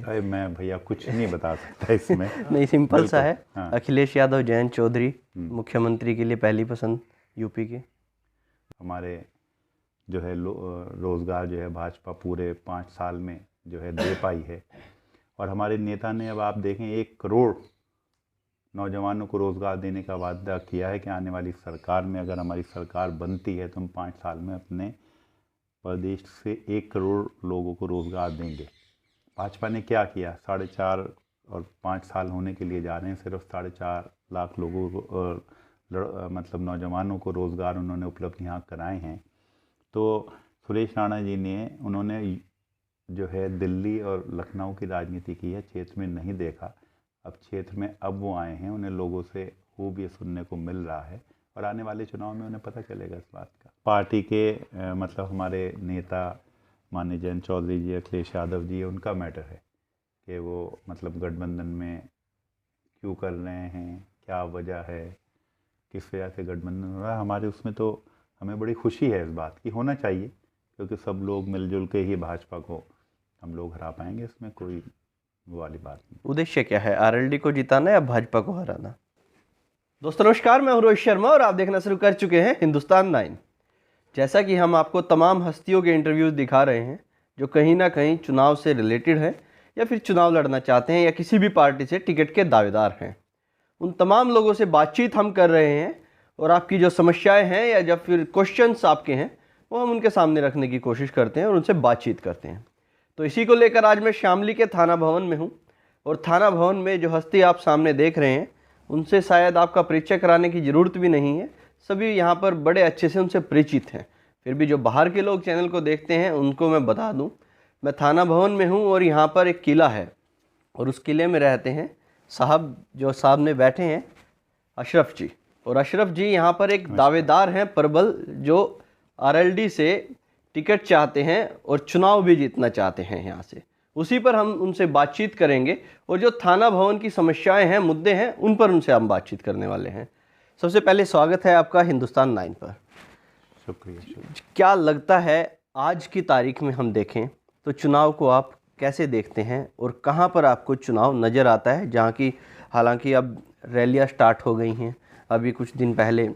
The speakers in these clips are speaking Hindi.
चाहेंगे? अरे मैं भैया कुछ नहीं बता सकता इसमें। नहीं, सिंपल सा है। हाँ। अखिलेश यादव, जयंत चौधरी मुख्यमंत्री के लिए पहली पसंद यूपी के। हमारे जो है रोज़गार जो है भाजपा पूरे 5 साल में जो है दे पाई है। और हमारे नेता ने, अब आप देखें, 1 करोड़ नौजवानों को रोज़गार देने का वादा किया है कि आने वाली सरकार में, अगर हमारी सरकार बनती है तो हम 5 साल में अपने प्रदेश से 1 करोड़ लोगों को रोज़गार देंगे। भाजपा ने क्या किया? 4.5 और 5 साल होने के लिए जा रहे हैं, सिर्फ 4.5 लाख लोगों को मतलब नौजवानों को रोज़गार उन्होंने उपलब्ध यहाँ कराए हैं। तो सुरेश राणा जी ने, उन्होंने जो है दिल्ली और लखनऊ की राजनीति की है, क्षेत्र में नहीं देखा। अब क्षेत्र में अब वो आए हैं, उन्हें लोगों से खूब ये सुनने को मिल रहा है और आने वाले चुनाव में उन्हें पता चलेगा इस बात का। पार्टी के मतलब हमारे नेता माननीय जयंत चौधरी जी, अखिलेश यादव जी, उनका मैटर है कि वो मतलब गठबंधन में क्यों कर रहे हैं, क्या वजह है, किस वजह से गठबंधन हो रहा है। हमारे उसमें तो हमें बड़ी खुशी है इस बात की, होना चाहिए, क्योंकि सब लोग मिलजुल के ही भाजपा को हम लोग हरा पाएंगे, इसमें कोई वो वाली बात नहीं। उद्देश्य क्या है, आरएलडी को जिताना या भाजपा को हराना? दोस्तों नमस्कार, मैं हूं रोहित शर्मा और आप देखना शुरू कर चुके हैं हिंदुस्तान 9। जैसा कि हम आपको तमाम हस्तियों के इंटरव्यूज़ दिखा रहे हैं जो कहीं ना कहीं चुनाव से रिलेटेड हैं या फिर चुनाव लड़ना चाहते हैं या किसी भी पार्टी से टिकट के दावेदार हैं, उन तमाम लोगों से बातचीत हम कर रहे हैं और आपकी जो समस्याएं हैं या जब फिर क्वेश्चंस आपके हैं वो हम उनके सामने रखने की कोशिश करते हैं और उनसे बातचीत करते हैं। तो इसी को लेकर आज मैं शामली के थाना भवन में हूं और थाना भवन में जो हस्ती आप सामने देख रहे हैं उनसे शायद आपका परिचय कराने की ज़रूरत भी नहीं है, सभी यहाँ पर बड़े अच्छे से उनसे परिचित हैं। फिर भी जो बाहर के लोग चैनल को देखते हैं उनको मैं बता दूं, मैं थाना भवन में हूं और यहाँ पर एक किला है और उस किले में रहते हैं साहब, जो सामने बैठे हैं अशरफ जी। और अशरफ जी यहाँ पर एक दावेदार हैं प्रबल, जो आरएलडी से टिकट चाहते हैं और चुनाव भी जीतना चाहते हैं यहाँ से। उसी पर हम उनसे बातचीत करेंगे और जो थाना भवन की समस्याएं हैं, मुद्दे हैं, उन पर उनसे हम बातचीत करने वाले हैं। सबसे पहले स्वागत है आपका हिंदुस्तान 9 पर। शुक्रिया। क्या लगता है आज की तारीख में हम देखें तो चुनाव को आप कैसे देखते हैं और कहां पर आपको चुनाव नज़र आता है, जहां की हालांकि अब रैलियां स्टार्ट हो गई हैं। अभी कुछ दिन पहले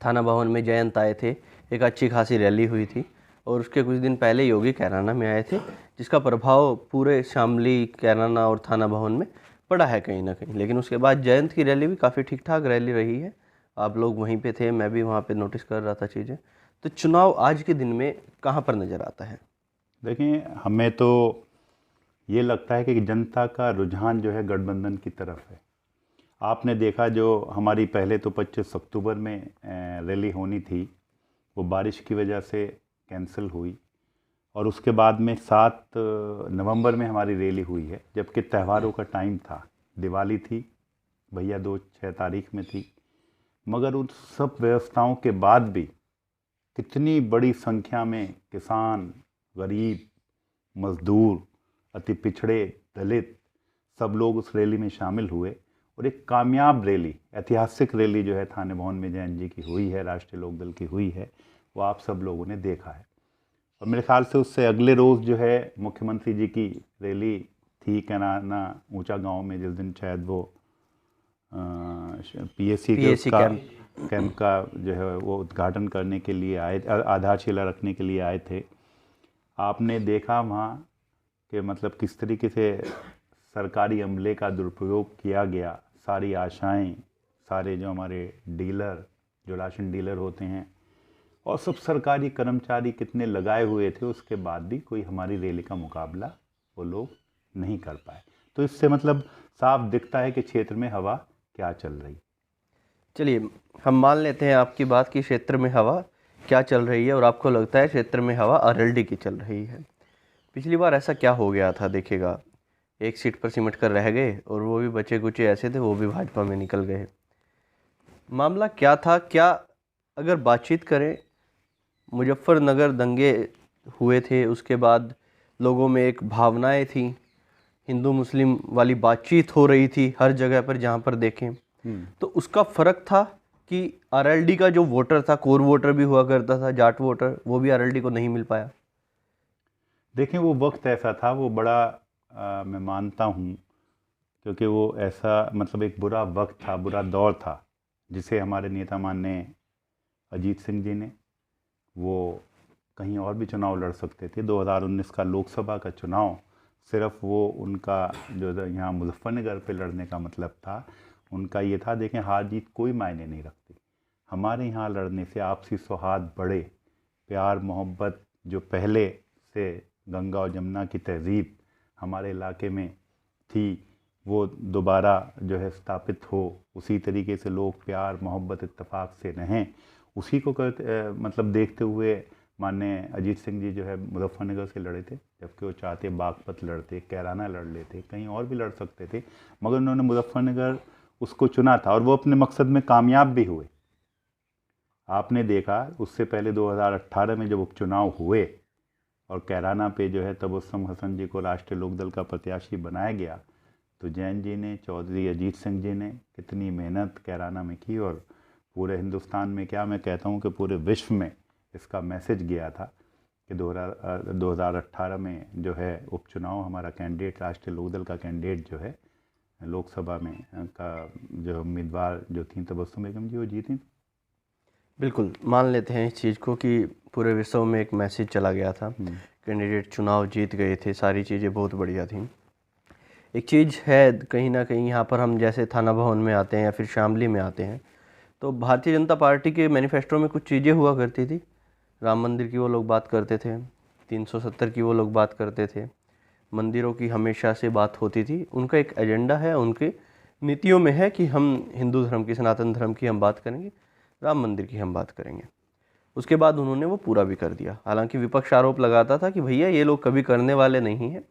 थाना भवन में जयंत आए थे, एक अच्छी खासी रैली हुई थी और उसके कुछ दिन पहले योगी कैराना में आए थे, जिसका प्रभाव पूरे शामली, कैराना और थाना भवन में पड़ा है कहीं ना कहीं। लेकिन उसके बाद जयंत की रैली भी काफ़ी ठीक ठाक रैली रही है, आप लोग वहीं पे थे, मैं भी वहाँ पे नोटिस कर रहा था चीज़ें। तो चुनाव आज के दिन में कहाँ पर नज़र आता है? देखिए, हमें तो ये लगता है कि जनता का रुझान जो है गठबंधन की तरफ है। आपने देखा जो हमारी पहले तो 25 अक्टूबर में रैली होनी थी, वो बारिश की वजह से कैंसिल हुई और उसके बाद में 7 नवंबर में हमारी रैली हुई है, जबकि त्योहारों का टाइम था, दिवाली थी भैया 2-6 तारीख में थी। मगर उन सब व्यवस्थाओं के बाद भी कितनी बड़ी संख्या में किसान, गरीब, मजदूर, अति पिछड़े, दलित, सब लोग उस रैली में शामिल हुए और एक कामयाब रैली, ऐतिहासिक रैली जो है थाने भवन में जयंत जी की हुई है, राष्ट्रीय लोकदल की हुई है, वो आप सब लोगों ने देखा है। और मेरे ख्याल से उससे अगले रोज़ जो है मुख्यमंत्री जी की रैली थी कैराना ऊंचा गांव में, जिस दिन शायद वो पीएससी कैंप का जो है वो उद्घाटन करने के लिए आए, आधारशिला रखने के लिए आए थे। आपने देखा वहाँ कि मतलब किस तरीके से सरकारी अमले का दुरुपयोग किया गया। सारी आशाएं, सारे जो हमारे डीलर, जो राशन डीलर होते हैं, और सब सरकारी कर्मचारी कितने लगाए हुए थे, उसके बाद भी कोई हमारी रैली का मुकाबला वो लोग नहीं कर पाए। तो इससे मतलब साफ दिखता है कि क्षेत्र में हवा क्या चल रही। चलिए हम मान लेते हैं आपकी बात की क्षेत्र में हवा क्या चल रही है और आपको लगता है क्षेत्र में हवा आरएलडी की चल रही है। पिछली बार ऐसा क्या हो गया था, देखिएगा, एक सीट पर सिमट कर रह गए और वो भी बचे कुचे ऐसे थे, वो भी भाजपा में निकल गए। मामला क्या था? क्या अगर बातचीत करें, मुजफ्फरनगर दंगे हुए थे, उसके बाद लोगों में एक भावनाएं थी, हिंदू मुस्लिम वाली बातचीत हो रही थी हर जगह पर जहाँ पर देखें, तो उसका फ़र्क था कि आरएलडी का जो वोटर था, कोर वोटर भी हुआ करता था, जाट वोटर, वो भी आरएलडी को नहीं मिल पाया। देखें, वो वक्त ऐसा था, वो बड़ा मैं मानता हूँ, क्योंकि वो ऐसा मतलब एक बुरा वक्त था, बुरा दौर था, जिसे हमारे नेता माननीय अजीत सिंह जी ने, वो कहीं और भी चुनाव लड़ सकते थे। 2019 का लोकसभा का चुनाव सिर्फ वो उनका जो यहाँ मुजफ्फरनगर पे लड़ने का मतलब था, उनका ये था, देखें हार जीत कोई मायने नहीं रखती, हमारे यहाँ लड़ने से आपसी सौहार्द बढ़े, प्यार मोहब्बत जो पहले से गंगा और जमुना की तहजीब हमारे इलाके में थी, वो दोबारा जो है स्थापित हो, उसी तरीके से लोग प्यार मोहब्बत इत्तेफाक से रहें, उसी को मतलब देखते हुए माननीय अजीत सिंह जी जो है मुजफ्फरनगर से लड़े थे। जबकि वो चाहते बागपत लड़ते, कैराना लड़ लेते, कहीं और भी लड़ सकते थे, मगर उन्होंने मुजफ्फरनगर उसको चुना था और वो अपने मकसद में कामयाब भी हुए। आपने देखा उससे पहले 2018 में जब उपचुनाव हुए और कैराना पे जो है तबस्सुम हसन जी को राष्ट्रीय लोकदल का प्रत्याशी बनाया गया, तो जैन जी ने, चौधरी अजीत सिंह जी ने कितनी मेहनत कैराना में की और पूरे हिंदुस्तान में, क्या मैं कहता हूँ कि पूरे विश्व में इसका मैसेज गया था कि 2018 में जो है उपचुनाव हमारा कैंडिडेट, राष्ट्रीय लोकदल का कैंडिडेट जो है लोकसभा में का जो उम्मीदवार जो थी तबस्सुम बेगम जी, वो जीती। बिल्कुल मान लेते हैं इस चीज़ को कि पूरे विश्व में एक मैसेज चला गया था, कैंडिडेट चुनाव जीत गए थे, सारी चीज़ें बहुत बढ़िया थी। एक चीज़ है कहीं ना कहीं यहाँ पर हम जैसे थाना भवन में आते हैं या फिर शामली में आते हैं, तो भारतीय जनता पार्टी के मैनिफेस्टो में कुछ चीज़ें हुआ करती थी। राम मंदिर की वो लोग बात करते थे, 370 की वो लोग बात करते थे, मंदिरों की हमेशा से बात होती थी। उनका एक एजेंडा है, उनके नीतियों में है कि हम हिंदू धर्म की, सनातन धर्म की हम बात करेंगे, राम मंदिर की हम बात करेंगे। उसके बाद उन्होंने वो पूरा भी कर दिया। हालांकि विपक्ष आरोप लगाता था कि भैया ये लोग कभी करने वाले नहीं हैं,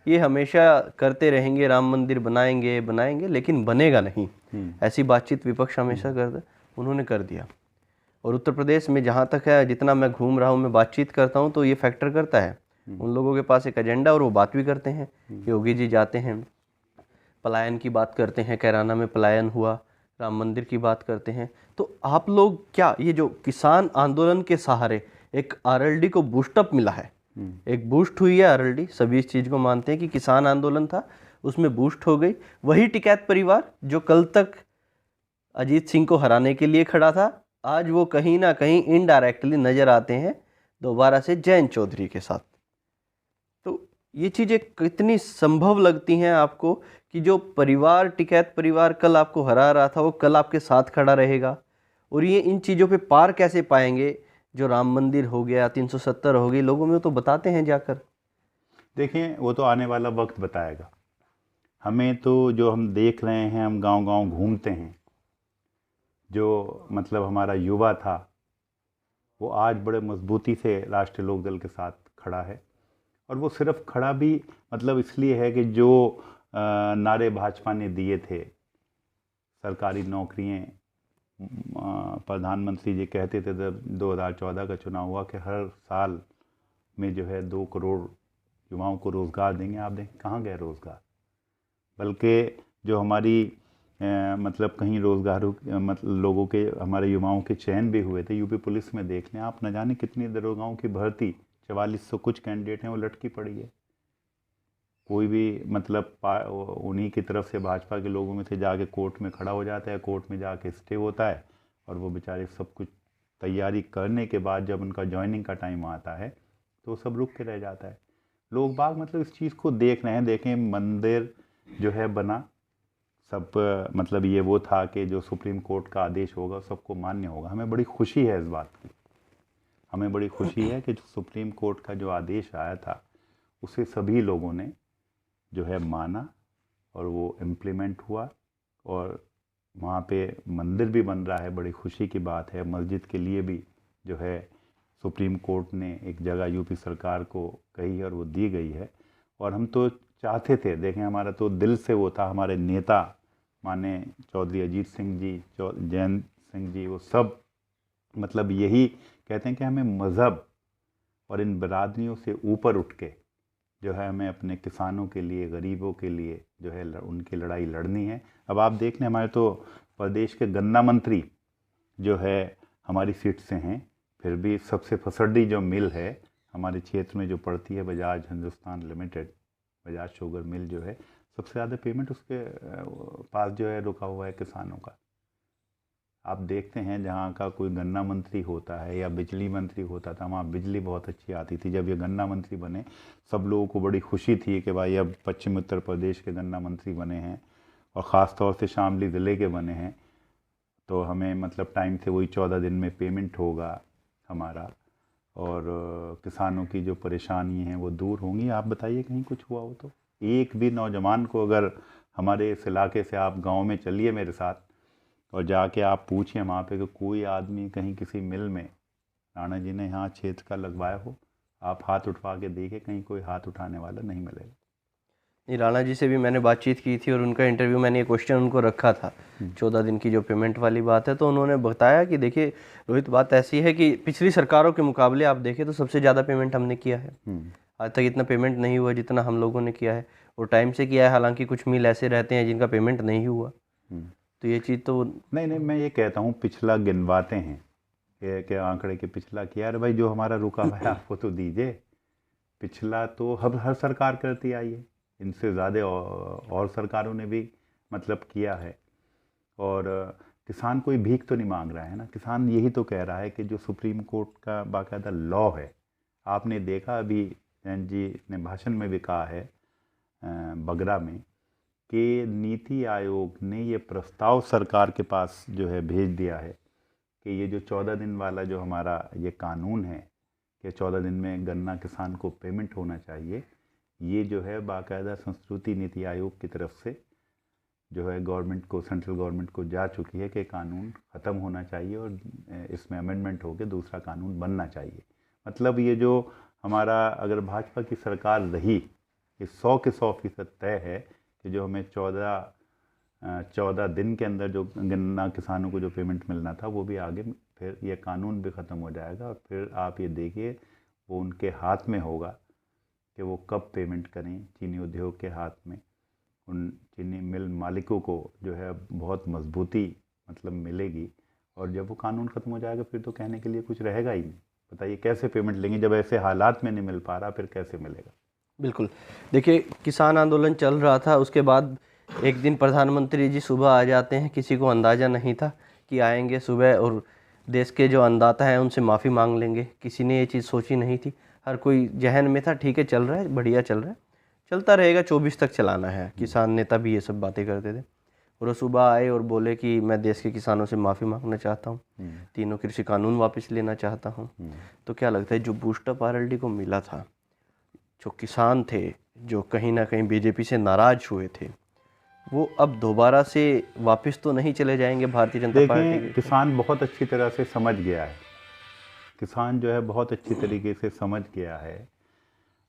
ये हमेशा करते रहेंगे, राम मंदिर बनाएंगे बनाएंगे लेकिन बनेगा नहीं, ऐसी बातचीत विपक्ष हमेशा करता। उन्होंने कर दिया। और उत्तर प्रदेश में जहाँ तक है, जितना मैं घूम रहा हूँ, मैं बातचीत करता हूँ, तो ये फैक्टर करता है। उन लोगों के पास एक एजेंडा और वो बात भी करते हैं। योगी जी जाते हैं, पलायन की बात करते हैं, कैराना में पलायन हुआ, राम मंदिर की बात करते हैं। तो आप लोग क्या, ये जो किसान आंदोलन के सहारे एक आरएलडी को बूस्टअप मिला है, एक बूस्ट हुई है आरएलडी, सभी इस चीज़ को मानते हैं कि किसान आंदोलन था, उसमें बूस्ट हो गई। वही टिकैत परिवार जो कल तक अजीत सिंह को हराने के लिए खड़ा था, आज वो कहीं ना कहीं इनडायरेक्टली नजर आते हैं दोबारा से जैन चौधरी के साथ। तो ये चीज़ें कितनी संभव लगती हैं आपको कि जो परिवार, टिकैत परिवार कल आपको हरा रहा था, वो कल आपके साथ खड़ा रहेगा? और ये इन चीज़ों पे पार कैसे पाएंगे? जो राम मंदिर हो गया, 370 हो गई, लोगों में तो बताते हैं जाकर। देखें वो तो आने वाला वक्त बताएगा। हमें तो जो हम देख रहे हैं, हम गांव गांव घूमते हैं, जो मतलब हमारा युवा था वो आज बड़े मजबूती से राष्ट्रीय लोकदल के साथ खड़ा है। और वो सिर्फ खड़ा भी मतलब इसलिए है कि जो नारे भाजपा ने दिए थे, सरकारी नौकरियां, प्रधानमंत्री जी कहते थे जब 2014 का चुनाव हुआ कि हर साल में जो है 2 करोड़ युवाओं को रोज़गार देंगे। आप देखें कहाँ गए रोज़गार, बल्कि जो हमारी मतलब कहीं रोज़गार मतलब लोगों के, हमारे युवाओं के चयन भी हुए थे। यूपी पुलिस में देख लें आप, न जाने कितनी दरोगाओं की भर्ती, 4400 कुछ कैंडिडेट हैं, वो लटकी पड़ी है। कोई भी मतलब उन्हीं की तरफ से, भाजपा के लोगों में से जाके कोर्ट में खड़ा हो जाता है, कोर्ट में जाके स्टे होता है, और वो बेचारे सब कुछ तैयारी करने के बाद जब उनका ज्वाइनिंग का टाइम आता है तो सब रुक के रह जाता है। लोग बाग मतलब इस चीज़ को देख रहे हैं। देखें मंदिर जो है बना, सब मतलब ये वो था कि जो सुप्रीम कोर्ट का आदेश होगा सबको मान्य होगा। हमें बड़ी खुशी है इस बात की, हमें बड़ी खुशी है कि जो सुप्रीम कोर्ट का जो आदेश आया था उसे सभी लोगों ने जो है माना और वो इम्प्लीमेंट हुआ, और वहाँ पे मंदिर भी बन रहा है। बड़ी खुशी की बात है। मस्जिद के लिए भी जो है सुप्रीम कोर्ट ने एक जगह यूपी सरकार को कही है और वो दी गई है। और हम तो चाहते थे, देखें हमारा तो दिल से वो था, हमारे नेता माने चौधरी अजीत सिंह जी, जैन सिंह जी, वो सब मतलब यही कहते हैं कि हमें मज़हब और इन बरादरियों से ऊपर उठ के जो है हमें अपने किसानों के लिए, गरीबों के लिए जो है उनकी लड़ाई लड़नी है। अब आप देख लें, हमारे तो प्रदेश के गन्ना मंत्री जो है हमारी सीट से हैं, फिर भी सबसे फसड्डी जो मिल है हमारे क्षेत्र में जो पड़ती है, Bajaj Hindustan limited, Bajaj sugar mill जो है, सबसे ज़्यादा पेमेंट उसके पास जो है रुका हुआ है किसानों का। आप देखते हैं जहाँ का कोई गन्ना मंत्री होता है या बिजली मंत्री होता था, वहाँ बिजली बहुत अच्छी आती थी। जब ये गन्ना मंत्री बने, सब लोगों को बड़ी खुशी थी कि भाई अब पश्चिम उत्तर प्रदेश के गन्ना मंत्री बने हैं, और ख़ास तौर से शामली ज़िले के बने हैं, तो हमें मतलब टाइम से वही 14 दिन में पेमेंट होगा हमारा, और किसानों की जो परेशानी है वो दूर होंगी। आप बताइए कहीं कुछ हुआ हो तो? एक भी नौजवान को, अगर हमारे इस इलाके से आप गांव में चलिए मेरे साथ और जाके आप पूछिए वहाँ पे कि कोई आदमी कहीं किसी मिल में राणा जी ने यहाँ क्षेत्र का लगवाया हो, आप हाथ उठवा के देखिए, कहीं कोई हाथ उठाने वाला नहीं मिलेगा। ये राणा जी से भी मैंने बातचीत की थी और उनका इंटरव्यू मैंने ये क्वेश्चन उनको रखा था 14 दिन की जो पेमेंट वाली बात है, तो उन्होंने बताया कि देखिए रोहित, बात ऐसी है कि पिछली सरकारों के मुकाबले आप देखें तो सबसे ज़्यादा पेमेंट हमने किया है। आज तक इतना पेमेंट नहीं हुआ जितना हम लोगों ने किया है, और टाइम से किया है। हालांकि कुछ मिल ऐसे रहते हैं जिनका पेमेंट नहीं हुआ, तो ये चीज़ तो नहीं, मैं ये कहता हूँ पिछला गिनवाते हैं कि आंकड़े के पिछला किया। अरे भाई, जो हमारा रुका हुआ है आपको तो दीजिए। पिछला तो हर सरकार करती आई है, इनसे ज़्यादा और सरकारों ने भी मतलब किया है। और किसान कोई भीख तो नहीं मांग रहा है ना, किसान यही तो कह रहा है कि जो सुप्रीम कोर्ट का बाकायदा लॉ है, आपने देखा अभी जैन जी ने भाषण में भी कहा है बगरा में, कि नीति आयोग ने ये प्रस्ताव सरकार के पास जो है भेज दिया है कि ये जो 14 दिन वाला जो हमारा ये कानून है कि 14 दिन में गन्ना किसान को पेमेंट होना चाहिए, ये जो है बाकायदा संस्कृति नीति आयोग की तरफ से जो है गवर्नमेंट को, सेंट्रल गवर्नमेंट को जा चुकी है कि कानून ख़त्म होना चाहिए और इसमें अमेंडमेंट होकर दूसरा कानून बनना चाहिए। मतलब ये जो हमारा अगर भाजपा की सरकार रही, ये 100 के 100% तय है कि जो हमें 14 दिन के अंदर जो गन्ना किसानों को जो पेमेंट मिलना था वो भी आगे फिर ये कानून भी ख़त्म हो जाएगा, और फिर आप ये देखिए वो उनके हाथ में होगा कि वो कब पेमेंट करें। चीनी उद्योग के हाथ में, उन चीनी मिल मालिकों को जो है बहुत मजबूती मतलब मिलेगी, और जब वो कानून ख़त्म हो जाएगा फिर तो कहने के लिए कुछ रहेगा ही नहीं। बताइए कैसे पेमेंट लेंगे जब ऐसे हालात में नहीं मिल पा रहा, फिर कैसे मिलेगा? बिल्कुल। देखिए, किसान आंदोलन चल रहा था, उसके बाद एक दिन प्रधानमंत्री जी सुबह आ जाते हैं। किसी को अंदाज़ा नहीं था कि आएंगे सुबह और देश के जो अन्नदाता हैं उनसे माफ़ी मांग लेंगे। किसी ने ये चीज़ सोची नहीं थी। हर कोई जहन में था ठीक है, चल रहा है, बढ़िया चल रहा है, चलता रहेगा, 24 तक चलाना है। किसान नेता भी ये सब बातें करते थे, और वो सुबह आए और बोले कि मैं देश के किसानों से माफ़ी मांगना चाहता हूँ, तीनों कृषि कानून वापस लेना चाहता हूँ। तो क्या लगता है, जो बूस्टअप आरएलडी को मिला था, जो किसान थे जो कहीं ना कहीं बीजेपी से नाराज हुए थे, वो अब दोबारा से वापस तो नहीं चले जाएंगे भारतीय जनता पार्टी देखें, के? किसान बहुत अच्छी तरह से समझ गया है, किसान जो है बहुत अच्छी तरीके से समझ गया है,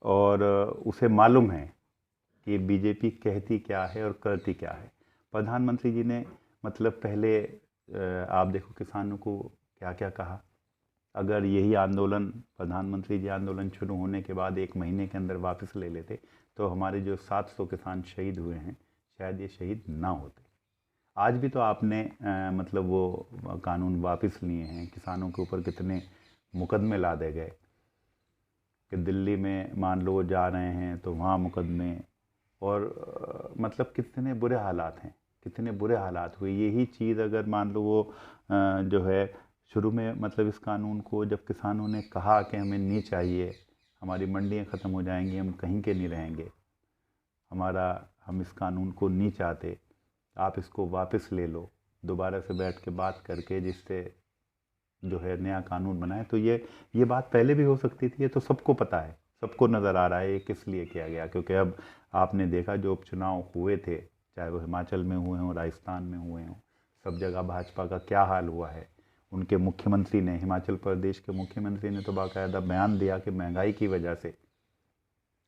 और उसे मालूम है कि बीजेपी कहती क्या है और करती क्या है। प्रधानमंत्री जी ने मतलब पहले आप देखो किसानों को क्या क्या कहा। अगर यही आंदोलन, प्रधानमंत्री जी आंदोलन शुरू होने के बाद 1 महीने के अंदर वापस ले लेते तो हमारे जो 700 किसान शहीद हुए हैं, शायद ये शहीद ना होते। आज भी तो आपने मतलब वो कानून वापस लिए हैं, किसानों के ऊपर कितने मुकदमे लादे गए कि दिल्ली में मान लो जा रहे हैं तो वहाँ मुकदमे, और मतलब कितने बुरे हालात हैं, कितने बुरे हालात हुए। यही चीज़ अगर मान लो वो जो है शुरू में मतलब इस कानून को जब किसानों ने कहा कि हमें नहीं चाहिए, हमारी मंडियाँ ख़त्म हो जाएंगी, हम कहीं के नहीं रहेंगे, हम इस कानून को नहीं चाहते, आप इसको वापस ले लो, दोबारा से बैठ के बात करके जिससे जो है नया कानून बनाए, तो ये बात पहले भी हो सकती थी। ये तो सबको पता है, सबको नज़र आ रहा है ये किस लिए किया गया। क्योंकि अब आपने देखा जो उपचुनाव हुए थे, चाहे वो हिमाचल में हुए हों, राजस्थान में हुए हों, सब जगह भाजपा का क्या हाल हुआ है। उनके मुख्यमंत्री ने, हिमाचल प्रदेश के मुख्यमंत्री ने तो बाकायदा बयान दिया कि महंगाई की वजह से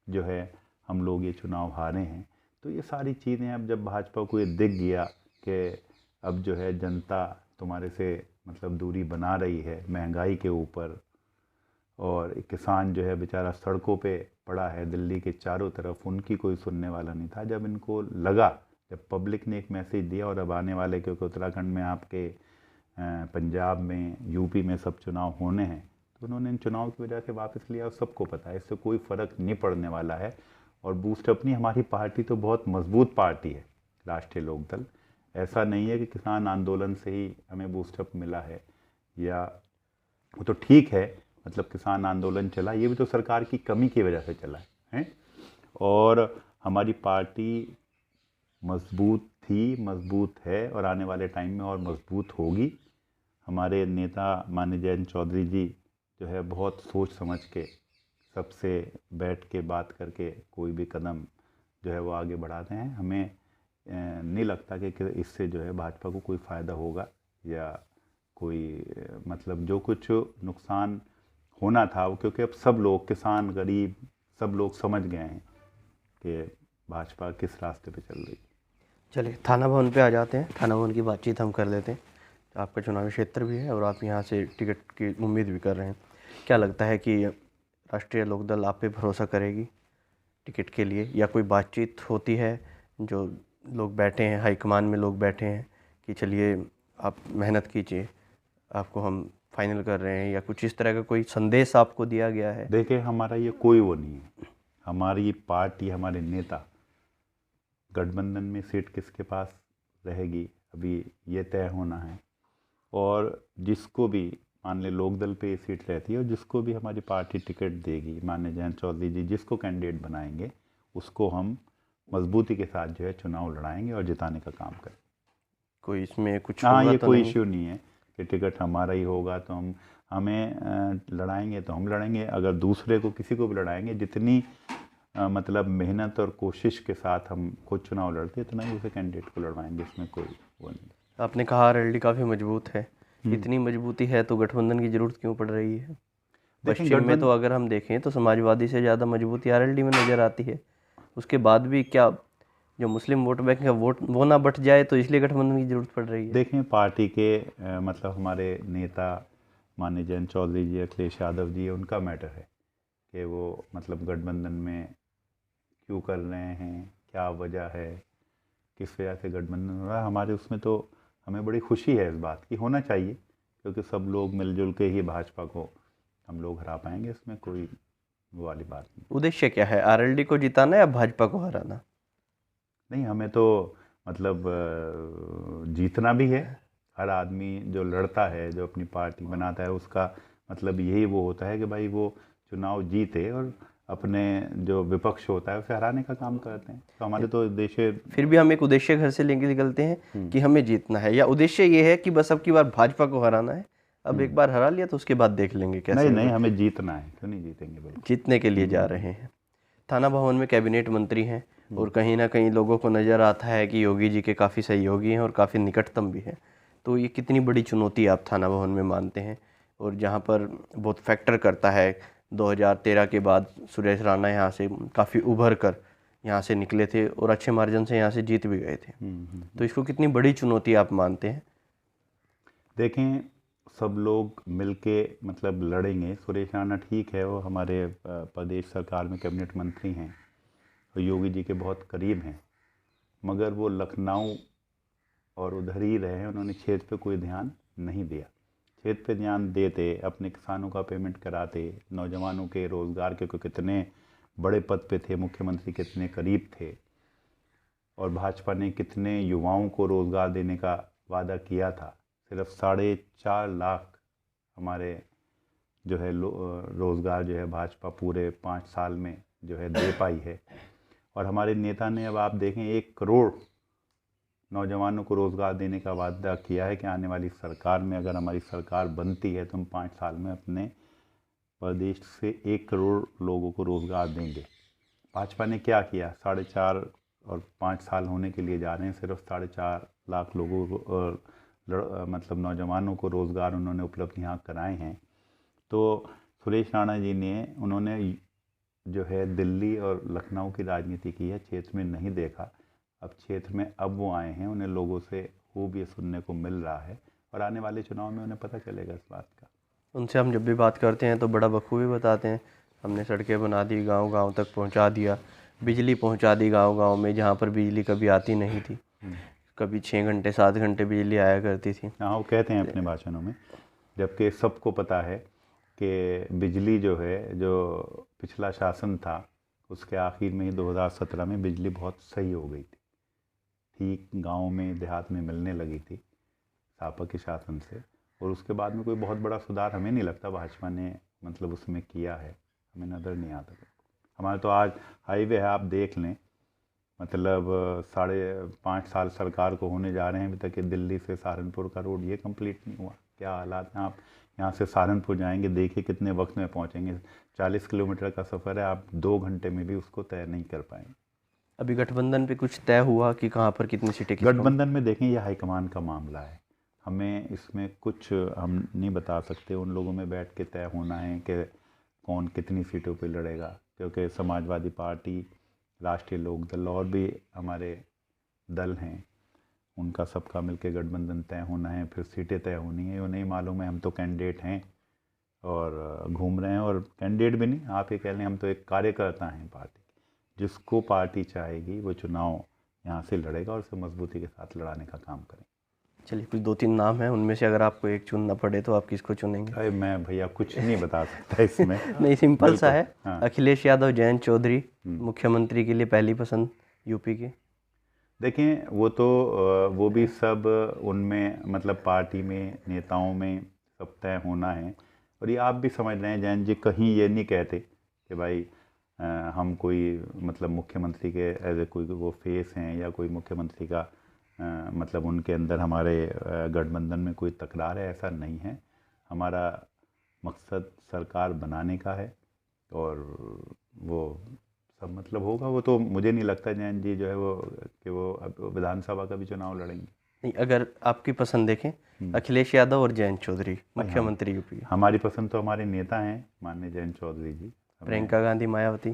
जो है हम लोग ये चुनाव हारे हैं। तो ये सारी चीज़ें अब जब भाजपा को ये दिख गया कि अब जो है जनता तुम्हारे से मतलब दूरी बना रही है महंगाई के ऊपर, और किसान जो है बेचारा सड़कों पे पड़ा है दिल्ली के चारों तरफ, उनकी कोई सुनने वाला नहीं था। जब इनको लगा, जब पब्लिक ने एक मैसेज दिया, और अब आने वाले, क्योंकि उत्तराखंड में आपके पंजाब में, यूपी में सब चुनाव होने हैं, तो उन्होंने इन चुनाव की वजह से वापस लिया। और सबको पता है इससे कोई फ़र्क नहीं पड़ने वाला है। और बूस्टअप नहीं, हमारी पार्टी तो बहुत मजबूत पार्टी है, राष्ट्रीय लोकदल। ऐसा नहीं है कि किसान आंदोलन से ही हमें बूस्टअप मिला है, या वो तो ठीक है, मतलब किसान आंदोलन चला, ये भी तो सरकार की कमी की वजह से चला है। और हमारी पार्टी मजबूत थी, मजबूत है, और आने वाले टाइम में और मजबूत होगी। हमारे नेता माननीय जयंत चौधरी जी जो है बहुत सोच समझ के सबसे बैठ के बात करके कोई भी कदम जो है वो आगे बढ़ाते हैं। हमें नहीं लगता कि इससे जो है भाजपा को कोई फ़ायदा होगा, या कोई मतलब जो कुछ नुकसान होना था वो, क्योंकि अब सब लोग, किसान, गरीब, सब लोग समझ गए हैं कि भाजपा किस रास्ते पे चल रही है। चलिए थाना भवन पे आ जाते हैं, थाना भवन की बातचीत हम कर लेते हैं। आपका चुनावी क्षेत्र भी है और आप यहाँ से टिकट की उम्मीद भी कर रहे हैं। क्या लगता है कि राष्ट्रीय लोकदल आप पे भरोसा करेगी टिकट के लिए, या कोई बातचीत होती है, जो लोग बैठे हैं, हाईकमान में लोग बैठे हैं कि चलिए आप मेहनत कीजिए, आपको हम फाइनल कर रहे हैं, या कुछ इस तरह का कोई संदेश आपको दिया गया है? देखिए, हमारा ये कोई वो नहीं है। हमारी पार्टी, हमारे नेता, गठबंधन में सीट किसके पास रहेगी अभी ये तय होना है। और जिसको भी मान ले लोकदल पे ये सीट रहती है, और जिसको भी हमारी पार्टी टिकट देगी, माननीय जयंत चौधरी जी जिसको कैंडिडेट बनाएंगे, उसको हम मजबूती के साथ जो है चुनाव लड़ाएंगे और जिताने का काम करें। कोई इसमें कुछ हाँ, होगा ये तो कोई नहीं? इश्यू नहीं है कि टिकट हमारा ही होगा तो हमें लड़ाएंगे तो हम लड़ेंगे। अगर दूसरे को, किसी को भी लड़ाएंगे, जितनी मतलब मेहनत और कोशिश के साथ हम खुद चुनाव लड़ते हैं, इतना ही उसे कैंडिडेट को लड़वाएंगे, इसमें कोई वो नहीं। आपने कहा आरएलडी काफ़ी मजबूत है, इतनी मजबूती है तो गठबंधन की जरूरत क्यों पड़ रही है? पश्चिम में तो अगर हम देखें तो समाजवादी से ज़्यादा मजबूती आरएलडी में नज़र आती है। उसके बाद भी क्या जो मुस्लिम वोट बैंक है वो ना बट जाए, तो इसलिए गठबंधन की जरूरत पड़ रही है? देखें, पार्टी के मतलब हमारे नेता माननीय जयंत चौधरी जी, अखिलेश यादव जी, उनका मैटर है कि वो मतलब गठबंधन में क्यों कर रहे हैं, क्या वजह है, किस वजह से गठबंधन हो रहा है। हमारे उसमें तो हमें बड़ी खुशी है इस बात की, होना चाहिए, क्योंकि सब लोग मिलजुल के ही भाजपा को हम लोग हरा पाएंगे, इसमें कोई वो वाली बात नहीं। उद्देश्य क्या है, आरएलडी को जिताना या भाजपा को हराना? नहीं, हमें तो मतलब जीतना भी है। हर आदमी जो लड़ता है, जो अपनी पार्टी बनाता है, उसका मतलब यही वो होता है कि भाई वो चुनाव जीते और अपने जो विपक्ष होता है उसे हराने का काम करते हैं। तो हमारे तो उद्देश्य, फिर भी हम एक उद्देश्य घर से लेके निकलते हैं कि हमें जीतना है, या उद्देश्य ये है कि बस अब की बार भाजपा को हराना है, अब एक बार हरा लिया तो उसके बाद देख लेंगे कैसे? नहीं, हमें जीतना है, क्यों नहीं जीतेंगे, बिल्कुल जीतने के लिए जा रहे हैं। थाना भवन में कैबिनेट मंत्री हैं और कहीं ना कहीं लोगों को नज़र आता है कि योगी जी के काफ़ी सहयोगी हैं और काफ़ी निकटतम भी हैं। तो ये कितनी बड़ी चुनौती आप थाना भवन में मानते हैं? और जहाँ पर बहुत फैक्टर करता है, 2013 के बाद सुरेश राणा यहाँ से काफ़ी उभर कर यहाँ से निकले थे और अच्छे मार्जिन से यहाँ से जीत भी गए थे। तो इसको कितनी बड़ी चुनौती आप मानते हैं? देखें, सब लोग मिलके मतलब लड़ेंगे। सुरेश राणा ठीक है, वो हमारे प्रदेश सरकार में कैबिनेट मंत्री हैं और योगी जी के बहुत करीब हैं, मगर वो लखनऊ और उधर ही रहे, उन्होंने क्षेत्र पे कोई ध्यान नहीं दिया। क्षेत्र पे ध्यान देते, अपने किसानों का पेमेंट कराते, नौजवानों के रोज़गार के कितने बड़े पद पे थे, मुख्यमंत्री कितने करीब थे, और भाजपा ने कितने युवाओं को रोज़गार देने का वादा किया था। सिर्फ 4.5 लाख हमारे जो है रोज़गार जो है भाजपा पूरे 5 साल में जो है दे पाई है। और हमारे नेता ने, अब आप देखें, 1 करोड़ नौजवानों को रोज़गार देने का वादा किया है कि आने वाली सरकार में, अगर हमारी सरकार बनती है तो हम 5 साल में अपने प्रदेश से 1 करोड़ लोगों को रोज़गार देंगे। भाजपा ने क्या किया? 4.5 और 5 साल होने के लिए जा रहे हैं, सिर्फ 4.5 लाख लोगों को मतलब नौजवानों को रोज़गार उन्होंने उपलब्ध यहाँ कराए हैं। तो सुरेश राणा जी ने, उन्होंने जो है दिल्ली और लखनऊ की राजनीति की है, क्षेत्र में नहीं देखा। अब क्षेत्र में अब वो आए हैं, उन्हें लोगों से खूब ये सुनने को मिल रहा है, और आने वाले चुनाव में उन्हें पता चलेगा इस बात का। उनसे हम जब भी बात करते हैं तो बड़ा बखूबी बताते हैं, हमने सड़कें बना दी, गांव-गांव तक पहुंचा दिया, बिजली पहुंचा दी गांव-गांव में, जहां पर बिजली कभी आती नहीं थी, कभी 6 घंटे 7 घंटे बिजली आया करती थी। हाँ, वो कहते हैं अपने भाषणों में, जबकि सबको पता है कि बिजली जो है, जो पिछला शासन था उसके आखिर में ही 2017 में बिजली बहुत सही हो गई थी, ठीक गांव में देहात में मिलने लगी थी सापा के शासन से। और उसके बाद में कोई बहुत बड़ा सुधार हमें नहीं लगता भाजपा ने मतलब उसमें किया है, हमें नज़र नहीं आता। हमारे तो आज हाईवे है, आप देख लें, मतलब 5.5 साल सरकार को होने जा रहे हैं, अभी तक ये दिल्ली से सहारनपुर का रोड ये कंप्लीट नहीं हुआ। क्या हालात हैं, आप यहाँ से सहारनपुर जाएंगे, देखिए कितने वक्त में पहुँचेंगे। 40 किलोमीटर का सफ़र है, आप 2 घंटे में भी उसको तय नहीं कर पाएंगे। अभी गठबंधन पे कुछ तय हुआ कि कहाँ पर कितनी सीटें? गठबंधन में देखें, ये हाईकमान का मामला है, हमें इसमें कुछ हम नहीं बता सकते। उन लोगों में बैठ के तय होना है कि कौन कितनी सीटों पे लड़ेगा, क्योंकि समाजवादी पार्टी, राष्ट्रीय लोकदल और भी हमारे दल हैं, उनका सबका मिलकर गठबंधन तय होना है, फिर सीटें तय होनी है। वो नहीं मालूम है, हम तो कैंडिडेट हैं और घूम रहे हैं, और कैंडिडेट भी नहीं, आप ये कह लें हम तो एक कार्यकर्ता हैं पार्टी। जिसको पार्टी चाहेगी वो चुनाव यहाँ से लड़ेगा और उसे मजबूती के साथ लड़ाने का काम करें। चलिए, कुछ 2-3 नाम हैं, उनमें से अगर आपको एक चुनना पड़े तो आप किसको चुनेंगे? अरे मैं भैया कुछ नहीं बता सकता इसमें। नहीं, सिंपल सा है। हाँ। अखिलेश यादव, जयंत चौधरी मुख्यमंत्री के लिए पहली पसंद यूपी के। देखें, वो तो वो भी सब उनमें मतलब पार्टी में नेताओं में सब तय होना है। और ये आप भी समझ रहे हैं जैन जी, कहीं ये नहीं कहते कि भाई हम कोई मतलब मुख्यमंत्री के एज ए कोई वो फेस हैं या कोई मुख्यमंत्री का मतलब उनके अंदर हमारे गठबंधन में कोई तकरार है, ऐसा नहीं है। हमारा मकसद सरकार बनाने का है और वो सब मतलब होगा। वो तो मुझे नहीं लगता जैन जी जो है वो कि वो अब विधानसभा का भी चुनाव लड़ेंगे। नहीं, अगर आपकी पसंद देखें, अखिलेश यादव और जयंत चौधरी मुख्यमंत्री यूपी के। हमारी पसंद तो हमारे नेता हैं माननीय जयंत चौधरी जी। प्रियंका गांधी, मायावती?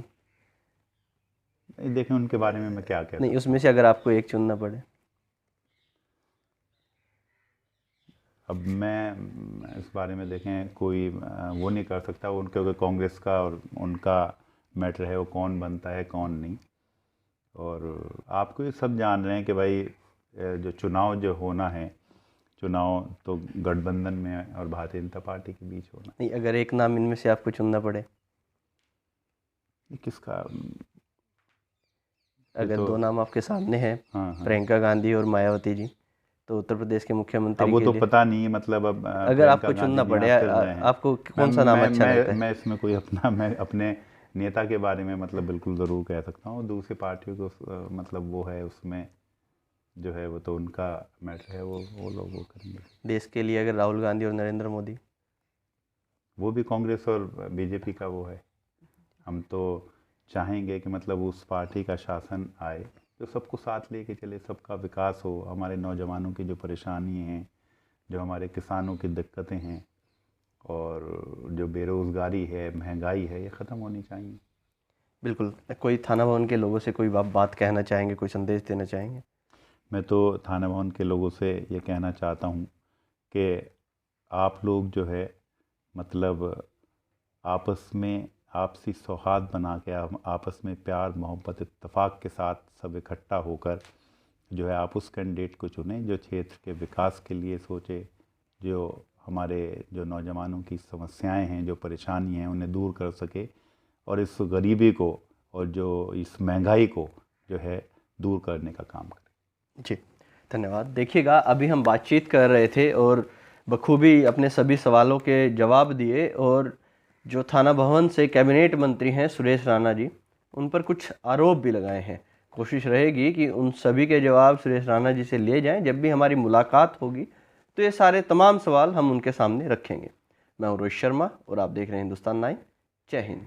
देखें, उनके बारे में मैं क्या कहता नहीं, उसमें से अगर आपको एक चुनना पड़े। अब मैं इस बारे में देखें कोई वो नहीं कर सकता, उनके कांग्रेस का और उनका मैटर है, वो कौन बनता है कौन नहीं। और आपको ये सब जान रहे हैं कि भाई जो चुनाव जो होना है, चुनाव तो गठबंधन में और भारतीय जनता पार्टी के बीच होना। नहीं, अगर एक नाम इनमें से आपको चुनना पड़े? ये किसका? अगर तो 2 नाम आपके सामने हैं, हाँ, प्रियंका गांधी और मायावती जी, तो उत्तर प्रदेश के मुख्यमंत्री अब वो के तो लिए पता नहीं, मतलब अब अगर आपको चुनना पड़े, आपको कौन सा नाम अच्छा लगता है? मैं इसमें कोई मैं अपने नेता के बारे में मतलब बिल्कुल ज़रूर कह सकता हूँ। दूसरी पार्टियों को मतलब वो है, उसमें जो है वो तो उनका मैटर है, वो लोग वो करेंगे। देश के लिए अगर राहुल गांधी और नरेंद्र मोदी? वो भी कांग्रेस और बीजेपी का वो है। हम तो चाहेंगे कि मतलब उस पार्टी का शासन आए जो सबको साथ लेके चले, सबका विकास हो, हमारे नौजवानों की जो परेशानी हैं, जो हमारे किसानों की दिक्कतें हैं और जो बेरोज़गारी है, महंगाई है, ये ख़त्म होनी चाहिए। बिल्कुल। कोई थाना भवन के लोगों से कोई बात कहना चाहेंगे, कोई संदेश देना चाहेंगे? मैं तो थाना भवन के लोगों से ये कहना चाहता हूँ कि आप लोग जो है मतलब आपस में आपसी सौहार्द बना के, आपस में प्यार मोहब्बत इत्तेफाक के साथ सब इकट्ठा होकर जो है आप उस कैंडिडेट को चुनें जो क्षेत्र के विकास के लिए सोचे, जो हमारे जो नौजवानों की समस्याएं हैं, जो परेशानी हैं, उन्हें दूर कर सके और इस गरीबी को और जो इस महंगाई को जो है दूर करने का काम करें। जी, धन्यवाद। देखिएगा, अभी हम बातचीत कर रहे थे और बखूबी अपने सभी सवालों के जवाब दिए, और जो थाना भवन से कैबिनेट मंत्री हैं सुरेश राणा जी, उन पर कुछ आरोप भी लगाए हैं। कोशिश रहेगी कि उन सभी के जवाब सुरेश राणा जी से ले जाएं। जब भी हमारी मुलाकात होगी तो ये सारे तमाम सवाल हम उनके सामने रखेंगे। मैं हूँ रोहित शर्मा और आप देख रहे हैं हिंदुस्तान 9। जय हिंद।